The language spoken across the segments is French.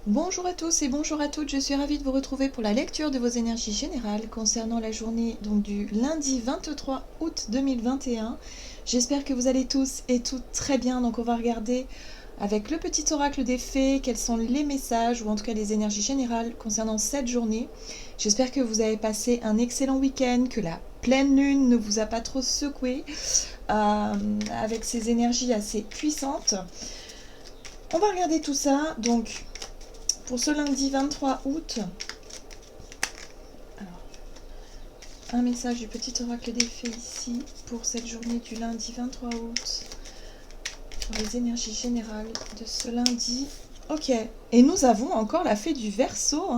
Bonjour à tous et bonjour à toutes, je suis ravie de vous retrouver pour la lecture de vos énergies générales concernant la journée du lundi 23 août 2021. J'espère que vous allez tous et toutes très bien, donc on va regarder avec le petit oracle des fées quels sont les messages ou en tout cas les énergies générales concernant cette journée. J'espère que vous avez passé un excellent week-end, que la pleine lune ne vous a pas trop secoué avec ces énergies assez puissantes. On va regarder tout ça, donc pour ce lundi 23 août, alors, un message du petit oracle des fées ici pour cette journée du lundi 23 août, pour les énergies générales de ce lundi. Ok, et nous avons encore la fée du Verseau.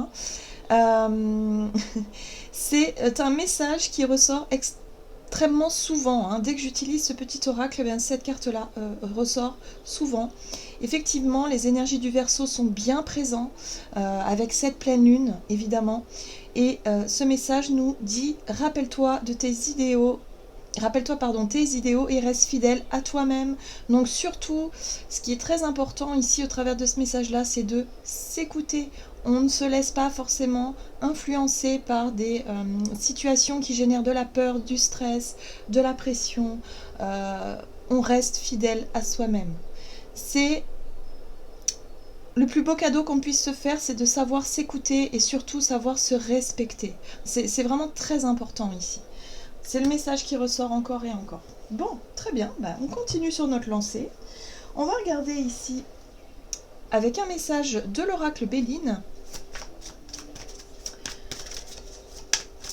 C'est un message qui ressort extrêmement souvent. Dès que j'utilise ce petit oracle, cette carte-là ressort souvent. Effectivement, les énergies du Verseau sont bien présentes avec cette pleine lune, évidemment. Et ce message nous dit « Rappelle-toi de tes idéaux ». Rappelle-toi, tes idéaux et reste fidèle à toi-même. Donc surtout, ce qui est très important ici au travers de ce message-là, c'est de s'écouter. On ne se laisse pas forcément influencer par des situations qui génèrent de la peur, du stress, de la pression. On reste fidèle à soi-même. C'est le plus beau cadeau qu'on puisse se faire, c'est de savoir s'écouter et surtout savoir se respecter. C'est vraiment très important ici. C'est le message qui ressort encore et encore. Bon, très bien, on continue sur notre lancée. On va regarder ici avec un message de l'oracle Béline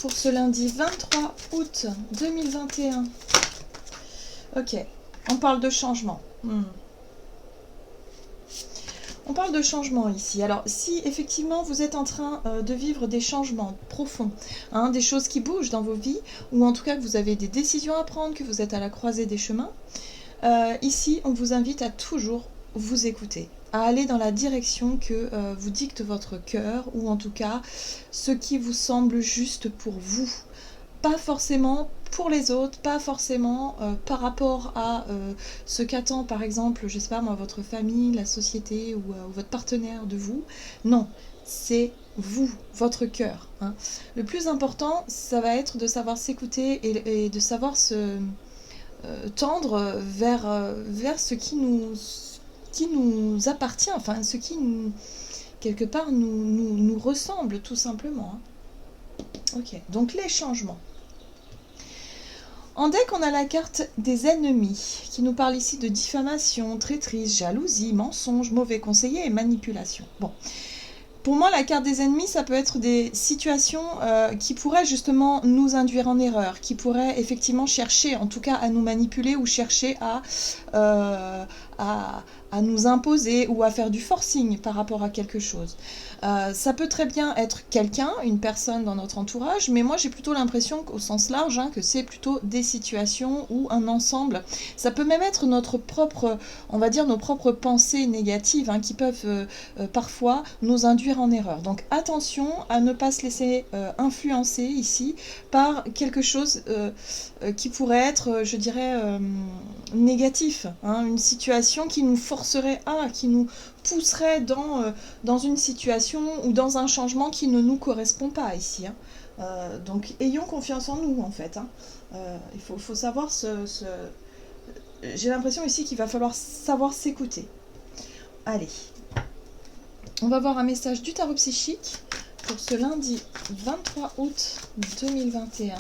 pour ce lundi 23 août 2021. Ok, on parle de changement. On parle de changement ici. Alors, si effectivement vous êtes en train de vivre des changements profonds, des choses qui bougent dans vos vies, ou en tout cas que vous avez des décisions à prendre, que vous êtes à la croisée des chemins, ici, on vous invite à toujours vous écouter, à aller dans la direction que vous dicte votre cœur, ou en tout cas ce qui vous semble juste pour vous. Pas forcément pour les autres, pas forcément par rapport à ce qu'attend par exemple, je sais pas moi, votre famille, la société ou votre partenaire de vous. Non, c'est vous, votre cœur. Le plus important, ça va être de savoir s'écouter et de savoir se tendre vers ce qui nous appartient, enfin ce qui quelque part nous ressemble tout simplement. Ok, donc les changements. En deck, on a la carte des ennemis, qui nous parle ici de diffamation, traîtrise, jalousie, mensonge, mauvais conseiller et manipulation. Bon, pour moi, la carte des ennemis, ça peut être des situations qui pourraient justement nous induire en erreur, qui pourraient effectivement chercher, en tout cas, à nous manipuler ou chercher à nous imposer ou à faire du forcing par rapport à quelque chose. Ça peut très bien être quelqu'un, une personne dans notre entourage, mais moi j'ai plutôt l'impression qu'au sens large, que c'est plutôt des situations ou un ensemble. Ça peut même être notre propre, on va dire nos propres pensées négatives qui peuvent parfois nous induire en erreur. Donc attention à ne pas se laisser influencer ici par quelque chose qui pourrait être, je dirais, négatif. Une situation qui nous forcerait qui nous pousserait dans une situation ou dans un changement qui ne nous correspond pas ici. Donc ayons confiance en nous en fait. Il faut savoir J'ai l'impression ici qu'il va falloir savoir s'écouter. Allez. On va voir un message du tarot psychique pour ce lundi 23 août 2021.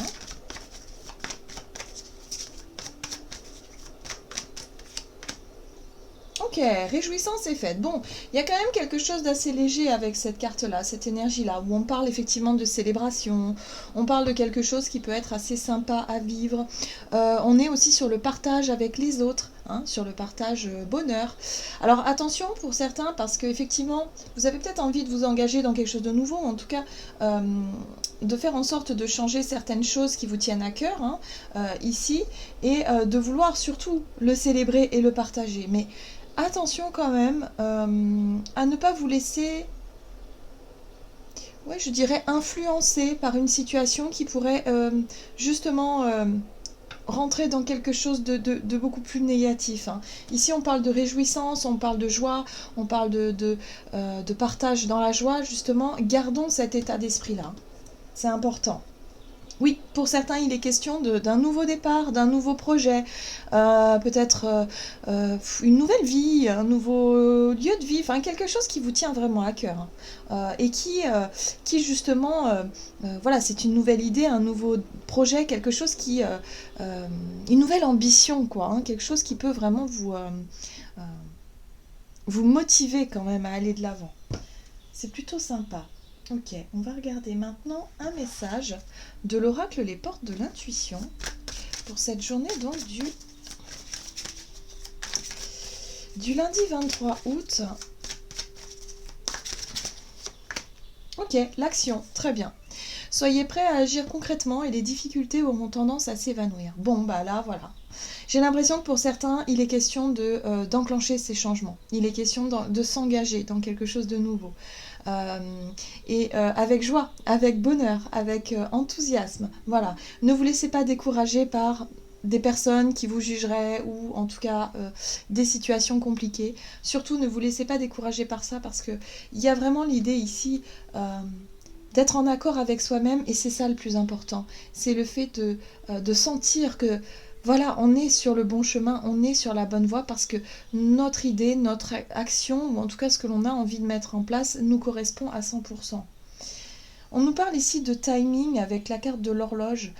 Ok, réjouissance est faite. Bon, il y a quand même quelque chose d'assez léger avec cette carte-là, cette énergie-là, où on parle effectivement de célébration, on parle de quelque chose qui peut être assez sympa à vivre. On est aussi sur le partage avec les autres, sur le partage bonheur. Alors attention pour certains, parce qu'effectivement, vous avez peut-être envie de vous engager dans quelque chose de nouveau, en tout cas de faire en sorte de changer certaines choses qui vous tiennent à cœur, ici, et de vouloir surtout le célébrer et le partager. Mais attention quand même à ne pas vous laisser, je dirais, influencer par une situation qui pourrait justement rentrer dans quelque chose de beaucoup plus négatif, hein. Ici, on parle de réjouissance, on parle de joie, on parle de partage dans la joie, justement. Gardons cet état d'esprit-là. C'est important. Oui, pour certains, il est question d'un nouveau départ, d'un nouveau projet, peut-être une nouvelle vie, un nouveau lieu de vie, enfin quelque chose qui vous tient vraiment à cœur, hein, et qui justement, voilà, c'est une nouvelle idée, un nouveau projet, quelque chose une nouvelle ambition, quoi, hein, quelque chose qui peut vraiment euh, vous motiver quand même à aller de l'avant. C'est plutôt sympa. Ok, on va regarder maintenant un message de l'oracle Les Portes de l'Intuition pour cette journée donc du lundi 23 août. Ok, l'action, très bien. Soyez prêts à agir concrètement et les difficultés auront tendance à s'évanouir. Bon, bah là, voilà. J'ai l'impression que pour certains, il est question d'enclencher ces changements. Il est question de s'engager dans quelque chose de nouveau. Avec joie, avec bonheur, avec enthousiasme. Voilà. Ne vous laissez pas décourager par des personnes qui vous jugeraient ou en tout cas des situations compliquées. Surtout, ne vous laissez pas décourager par ça parce qu'il y a vraiment l'idée ici d'être en accord avec soi-même et c'est ça le plus important. C'est le fait de sentir que voilà, on est sur le bon chemin, on est sur la bonne voie parce que notre idée, notre action, ou en tout cas ce que l'on a envie de mettre en place, nous correspond à 100%. On nous parle ici de timing avec la carte de l'horloge.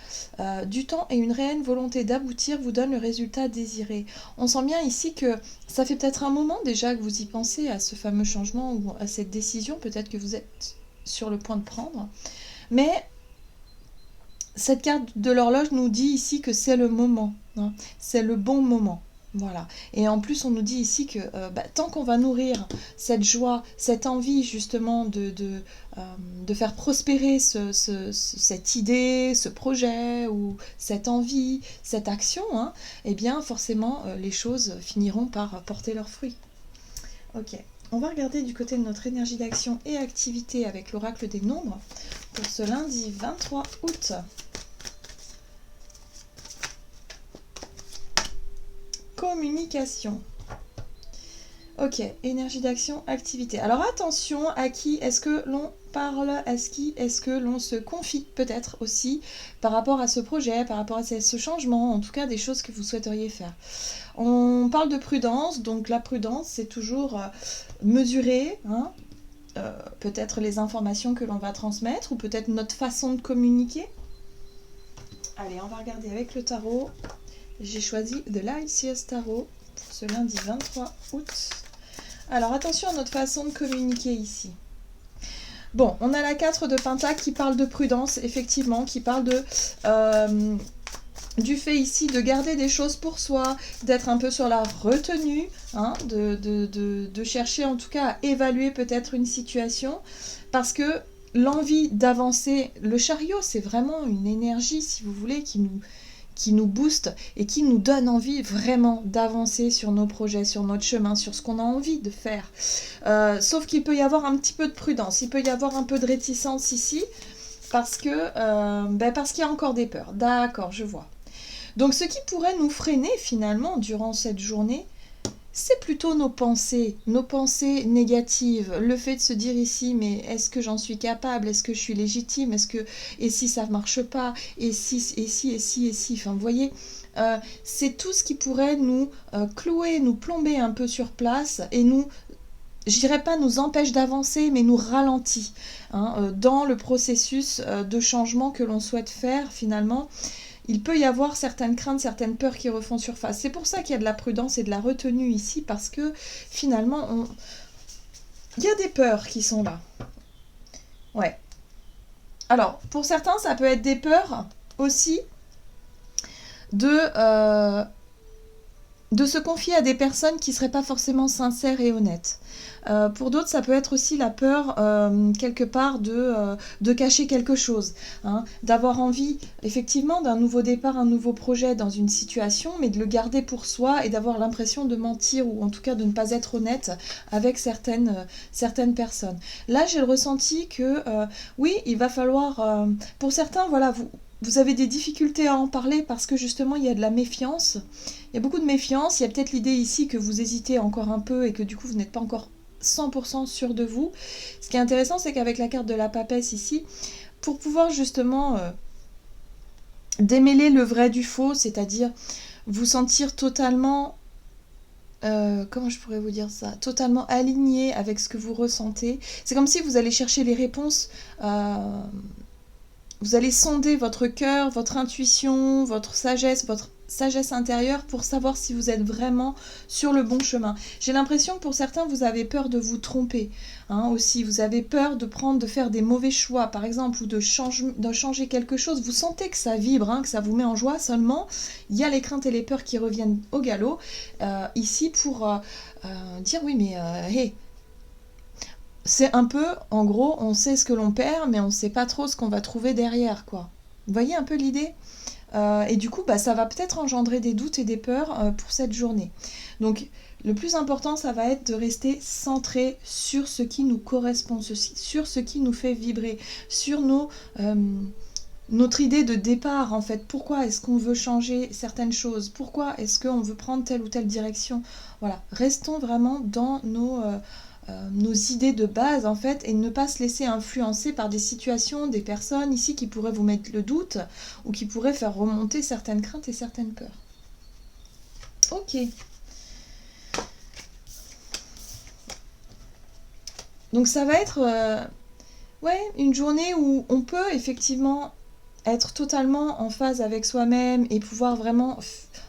Du temps et une réelle volonté d'aboutir vous donne le résultat désiré. On sent bien ici que ça fait peut-être un moment déjà que vous y pensez à ce fameux changement ou à cette décision, peut-être que vous êtes sur le point de prendre. Mais cette carte de l'horloge nous dit ici que c'est le moment, hein, c'est le bon moment. Voilà. Et en plus, on nous dit ici que tant qu'on va nourrir cette joie, cette envie justement de faire prospérer cette idée, ce projet ou cette envie, cette action, hein, eh bien forcément les choses finiront par porter leurs fruits. Ok. On va regarder du côté de notre énergie d'action et activité avec l'oracle des nombres pour ce lundi 23 août. Communication. Ok, énergie d'action, activité. Alors attention, à qui est-ce que l'on parle, est-ce que l'on se confie peut-être aussi par rapport à ce projet, par rapport à ce changement, en tout cas des choses que vous souhaiteriez faire. On parle de prudence, donc la prudence c'est toujours mesurer, hein, peut-être les informations que l'on va transmettre ou peut-être notre façon de communiquer. Allez, on va regarder avec le tarot. J'ai choisi The Lightseers Tarot pour ce lundi 23 août. Alors attention à notre façon de communiquer ici. Bon, on a la 4 de Pentacle qui parle de prudence, effectivement, qui parle du fait ici de garder des choses pour soi, d'être un peu sur la retenue, hein, de chercher en tout cas à évaluer peut-être une situation, parce que l'envie d'avancer, le chariot, c'est vraiment une énergie, si vous voulez, qui nous booste et qui nous donne envie vraiment d'avancer sur nos projets, sur notre chemin, sur ce qu'on a envie de faire. Sauf qu'il peut y avoir un petit peu de prudence, il peut y avoir un peu de réticence ici, parce qu'il y a encore des peurs. D'accord, je vois. Donc ce qui pourrait nous freiner finalement durant cette journée, c'est plutôt nos pensées négatives, le fait de se dire ici, mais est-ce que j'en suis capable, est-ce que je suis légitime, et si ça ne marche pas, et si, enfin vous voyez, c'est tout ce qui pourrait nous clouer, nous plomber un peu sur place, et je dirais pas nous empêche d'avancer, mais nous ralentit, hein, dans le processus de changement que l'on souhaite faire finalement. Il peut y avoir certaines craintes, certaines peurs qui refont surface. C'est pour ça qu'il y a de la prudence et de la retenue ici, parce que finalement, il y a des peurs qui sont là. Ouais. Alors, pour certains, ça peut être des peurs aussi de se confier à des personnes qui ne seraient pas forcément sincères et honnêtes. Pour d'autres, ça peut être aussi la peur, quelque part, de cacher quelque chose, hein, d'avoir envie, effectivement, d'un nouveau départ, un nouveau projet dans une situation, mais de le garder pour soi et d'avoir l'impression de mentir, ou en tout cas de ne pas être honnête avec certaines personnes. Là, j'ai le ressenti que, oui, il va falloir, pour certains, voilà, vous avez des difficultés à en parler parce que justement il y a de la méfiance. Il y a beaucoup de méfiance. Il y a peut-être l'idée ici que vous hésitez encore un peu et que du coup vous n'êtes pas encore 100% sûr de vous. Ce qui est intéressant, c'est qu'avec la carte de la papesse ici, pour pouvoir justement démêler le vrai du faux, c'est-à-dire vous sentir totalement, comment je pourrais vous dire ça, totalement aligné avec ce que vous ressentez. C'est comme si vous allez chercher les réponses, vous allez sonder votre cœur, votre intuition, votre sagesse intérieure pour savoir si vous êtes vraiment sur le bon chemin. J'ai l'impression que pour certains, vous avez peur de vous tromper. Aussi, vous avez peur de faire des mauvais choix, par exemple, ou de changer quelque chose. Vous sentez que ça vibre, que ça vous met en joie. Seulement, il y a les craintes et les peurs qui reviennent au galop. Ici, pour dire, oui, mais hey, c'est un peu, en gros, on sait ce que l'on perd, mais on ne sait pas trop ce qu'on va trouver derrière, quoi. Vous voyez un peu l'idée ? Et du coup, ça va peut-être engendrer des doutes et des peurs pour cette journée. Donc, le plus important, ça va être de rester centré sur ce qui nous correspond, sur ce qui nous fait vibrer, sur notre idée de départ, en fait. Pourquoi est-ce qu'on veut changer certaines choses? Pourquoi est-ce qu'on veut prendre telle ou telle direction? Voilà, restons vraiment dans nos idées de base en fait, et ne pas se laisser influencer par des situations, des personnes ici qui pourraient vous mettre le doute ou qui pourraient faire remonter certaines craintes et certaines peurs. Ok. Donc ça va être une journée où on peut effectivement être totalement en phase avec soi-même et pouvoir vraiment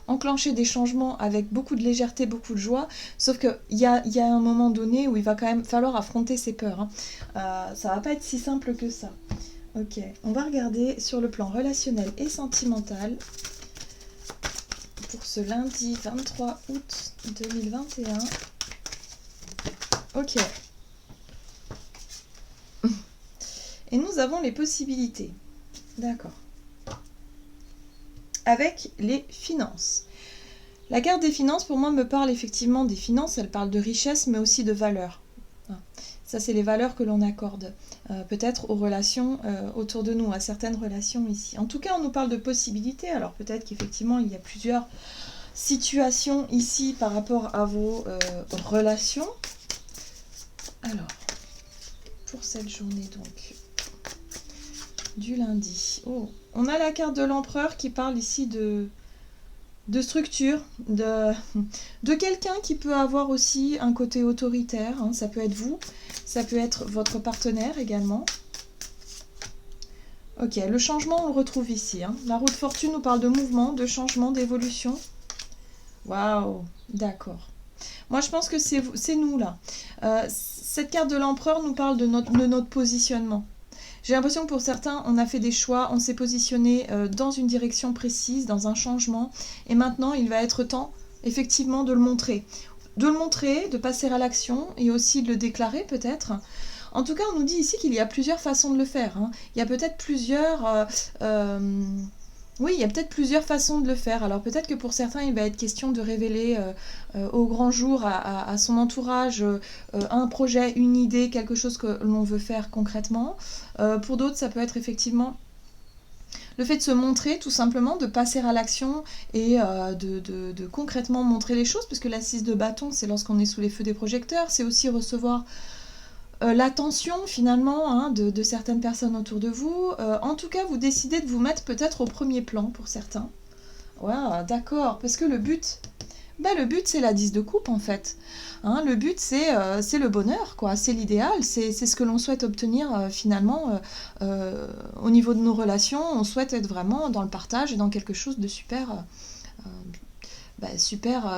enclencher des changements avec beaucoup de légèreté, beaucoup de joie, sauf qu'il y a un moment donné où il va quand même falloir affronter ses peurs. Ça va pas être si simple que ça. Ok, on va regarder sur le plan relationnel et sentimental pour ce lundi 23 août 2021. Ok. Et nous avons les possibilités. D'accord. Avec les finances. La carte des finances, pour moi, me parle effectivement des finances. Elle parle de richesse, mais aussi de valeur. Ça, c'est les valeurs que l'on accorde, peut-être aux relations autour de nous, à certaines relations ici. En tout cas, on nous parle de possibilités. Alors, peut-être qu'effectivement, il y a plusieurs situations ici par rapport à vos relations. Alors, pour cette journée, donc, du lundi. Oh, on a la carte de l'empereur qui parle ici de structure, de quelqu'un qui peut avoir aussi un côté autoritaire. Ça peut être vous, ça peut être votre partenaire également. Ok, le changement, on le retrouve ici. La roue de fortune nous parle de mouvement, de changement, d'évolution. Waouh, d'accord. Moi, je pense que c'est nous, là. Cette carte de l'empereur nous parle de notre positionnement. J'ai l'impression que pour certains, on a fait des choix, on s'est positionné dans une direction précise, dans un changement. Et maintenant, il va être temps, effectivement, de le montrer. De le montrer, de passer à l'action et aussi de le déclarer, peut-être. En tout cas, on nous dit ici qu'il y a plusieurs façons de le faire. Il y a peut-être plusieurs... Oui, il y a peut-être plusieurs façons de le faire. Alors peut-être que pour certains, il va être question de révéler au grand jour à son entourage un projet, une idée, quelque chose que l'on veut faire concrètement. Pour d'autres, ça peut être effectivement le fait de se montrer, tout simplement, de passer à l'action et de concrètement montrer les choses, puisque l'assise de bâton, c'est lorsqu'on est sous les feux des projecteurs, c'est aussi recevoir l'attention finalement de certaines personnes autour de vous. En tout cas, vous décidez de vous mettre peut-être au premier plan pour certains. Ouais, d'accord, parce que le but c'est la 10 de coupe en fait. Le but c'est le bonheur, quoi. C'est l'idéal, c'est ce que l'on souhaite obtenir finalement au niveau de nos relations. On souhaite être vraiment dans le partage et dans quelque chose de super...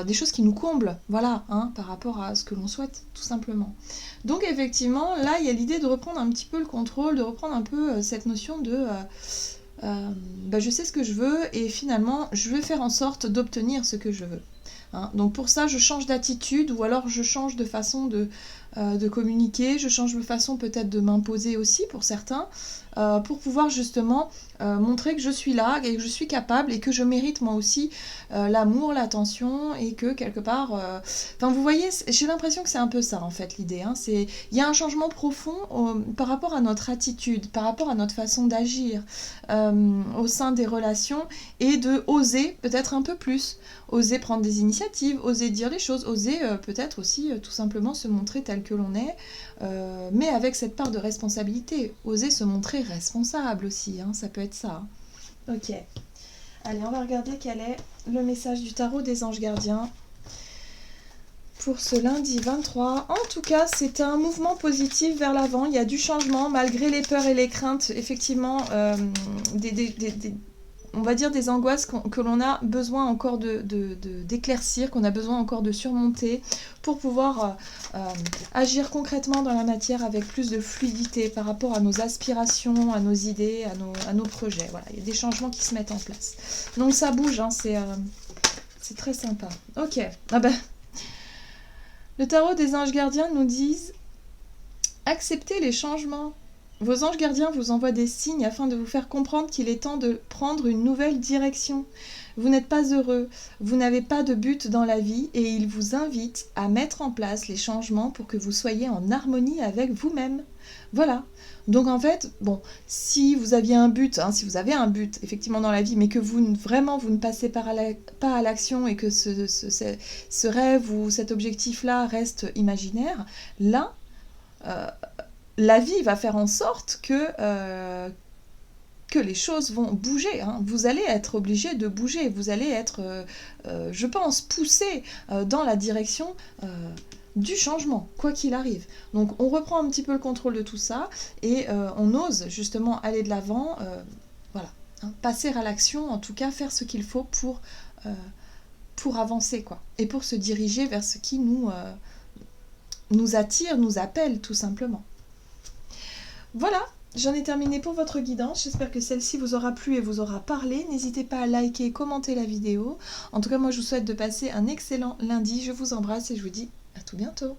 des choses qui nous comblent, voilà, par rapport à ce que l'on souhaite, tout simplement. Donc effectivement, là, il y a l'idée de reprendre un petit peu le contrôle, de reprendre un peu cette notion de je sais ce que je veux et finalement, je vais faire en sorte d'obtenir ce que je veux. Donc pour ça, je change d'attitude ou alors je change de façon de de communiquer, je change de façon peut-être de m'imposer aussi pour certains, pour pouvoir justement montrer que je suis là et que je suis capable et que je mérite moi aussi l'amour, l'attention et que quelque part... Enfin vous voyez, j'ai l'impression que c'est un peu ça en fait l'idée. Hein. Il y a un changement profond par rapport à notre attitude, par rapport à notre façon d'agir au sein des relations et de oser peut-être un peu plus, oser prendre des initiatives, oser dire les choses, oser peut-être aussi tout simplement se montrer tel que l'on est, mais avec cette part de responsabilité, oser se montrer responsable aussi, hein, ça peut être ça. Ok, allez, on va regarder quel est le message du tarot des anges gardiens pour ce lundi 23. En tout cas, c'est un mouvement positif vers l'avant, il y a du changement malgré les peurs et les craintes, effectivement, on va dire des angoisses que l'on a besoin encore d'éclaircir, qu'on a besoin encore de surmonter pour pouvoir agir concrètement dans la matière avec plus de fluidité par rapport à nos aspirations, à nos idées, à nos projets. Voilà, il y a des changements qui se mettent en place. Donc ça bouge, hein, c'est très sympa. Ok, ah ben, le tarot des anges gardiens nous disent « Acceptez les changements ». Vos anges gardiens vous envoient des signes afin de vous faire comprendre qu'il est temps de prendre une nouvelle direction. Vous n'êtes pas heureux, vous n'avez pas de but dans la vie et ils vous invitent à mettre en place les changements pour que vous soyez en harmonie avec vous-même. Voilà. Donc en fait, bon, si vous aviez un but, hein, si vous avez un but effectivement dans la vie, mais que vous ne passez pas à l'action et que ce rêve ou cet objectif-là reste imaginaire, là... la vie va faire en sorte que les choses vont bouger. Hein. Vous allez être obligé de bouger. Vous allez être, je pense, poussé dans la direction du changement, quoi qu'il arrive. Donc on reprend un petit peu le contrôle de tout ça et on ose justement aller de l'avant, voilà, hein, passer à l'action, en tout cas faire ce qu'il faut pour avancer, quoi, et pour se diriger vers ce qui nous attire, nous appelle tout simplement. Voilà, j'en ai terminé pour votre guidance. J'espère que celle-ci vous aura plu et vous aura parlé. N'hésitez pas à liker, commenter la vidéo. En tout cas, moi, je vous souhaite de passer un excellent lundi. Je vous embrasse et je vous dis à tout bientôt.